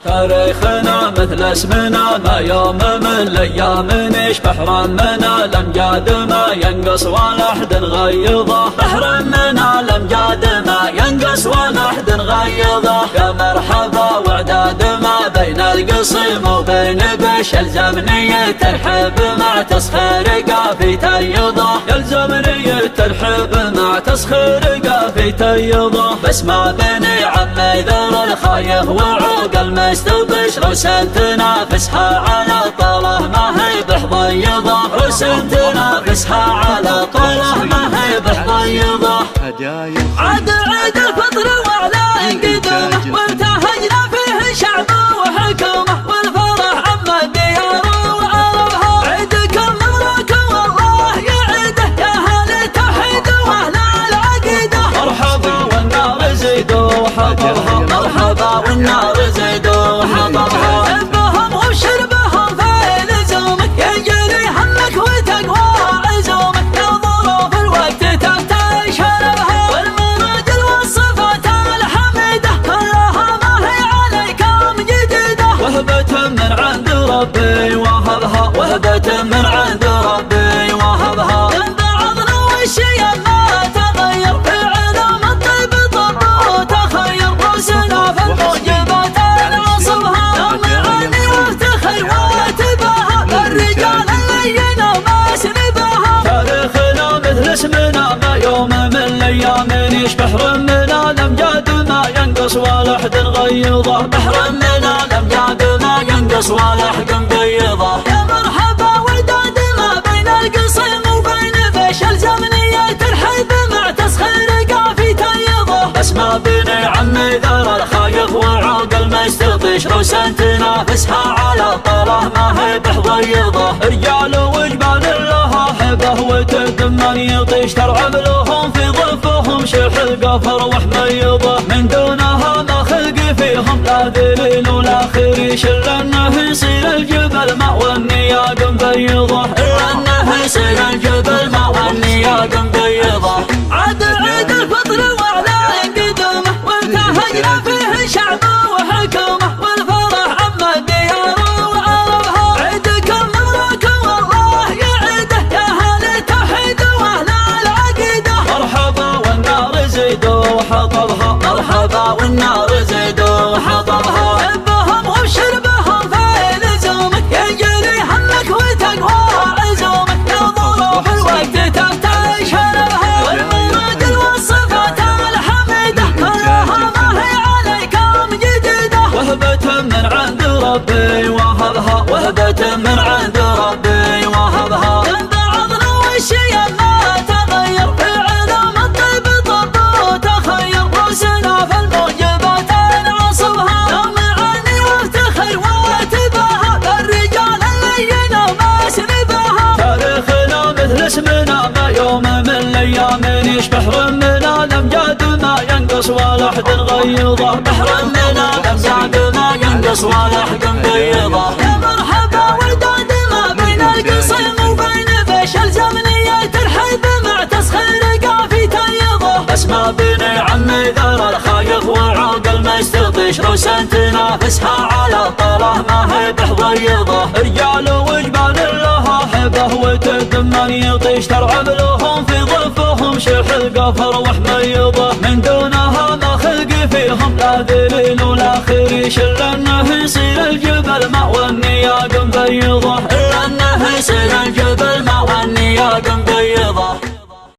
تاريخنا مثل اسمنا ما يوم من الايام يشبح رمنا الامجاد ما ينقص ولا احد نغيظه. بحر منا الامجاد ما ينقص ولا احد نغيظه. يا مرحبا واعداد ما بين القصيم وبين بش يلزمني ترحب مع تسخير قافي تيضه. يلزمني ترحب مع تسخير قافي تيضه. بس ما بني عمي ذر الخايف وعوق المستبش روس تنافسها على طاله ما هي بحضيضه. روس تنافسها على طاله ما هي بحضيضه. عاد عيد الفطر وعلى قدومه وابتهجنا فيه شعبه وحكومه والفرح عم الديار وعربها. عيدكم مبروك والله يعيده يا اهل التوحيد واهل العقيده. مرحبا والنار زيدوا وحطبها. مرحبا والنار زيدوا وحطبها. حبهم وشربهم في لزومك يجري همك وتقوى عزومك. يا ظروف الوقت تفتح شربها والمناجل والصفات الحميده كلها ما هي عليكم جديده. وهبة من عند ربي وهبها. وهبة من عند ربي وهبها. من بعضنا والشيء ما تغير في علوم الطب طب وتخير. روسنا في الموجبات نعصبها يوم عني وافتخر واتباها. الرجال اللين وما سنبها. تاريخنا مثل اسمنا ما يوم من الايام يشبح رمنا الامجاد ما ينقص ولا احد نغيظه. بحر منا الامجاد ما ينقص ولا احد نبيضه. يا مرحبا وداد ما بين القصيم وبين بش يلزمني ترحب مع تسخير قافي تيضه. بس ما بني عمي ذر الخايف وعوق المستطيش روس تنافسها على طاله ما هي بحضيضه. رجال وجبال لها هبه وتدمن يطيش ترعب لهم في ضفهم شيح القفر وحميضه. من دونها ما خلق فيهم لا ذليل ولا خريش الا انه يصير الجبل ما والنياق مبيضه. الا انه يصير الجبل ما والنياق مبيضه. عاد عيد الفطر وعلى قدومه وابتهجنا فيه شعبه وحكومه والفرح عم الديار وعربها. عيدكم مبروك والله يعيده يا اهل التوحيد واهل العقيده. مرحبا والنار زيدوا وحطبها. مرحبا والنار زيدوا وحطبها. حبهم وشربهم في لزومك يجري همك وتقوى عزومك. يا ظروف الوقت تفتح شربها والمناجل والصفات الحميده كلها ما هي عليكم جديده. وهبة من عند ربي وهبها. وهبة من عند ربي وهبها. من بعضنا والشيء ما تغير في علوم الطب طب وتخير. روسنا في الموجبات نعصبها يوم عني وافتخر واتباها. الرجال اللين وما سنبها. تاريخنا مثل اسمنا ما يوم من الايام يشبح رمنا الامجاد ما ينقص ولا احد نغيظه. بحر منا الامجاد ما ينقص ولا احد نبيضه. يا مرحبا وداد ما بين القصيم وبين بش يلزمني ترحب مع تسخير قافي تيضه. بس ما بني عمي ذر الخايف وعوق المستطيش روس تنافسها على طاله ما هي بحضيضه. رجال وجبال لها هبه وتدمن يطيش ترعب لهم في ضفهم شيح القفر وحميضه. من دونها ما خلق فيهم لا ذليل ولا خريش الا انه يصير الجبل ما والنياق مبيضه.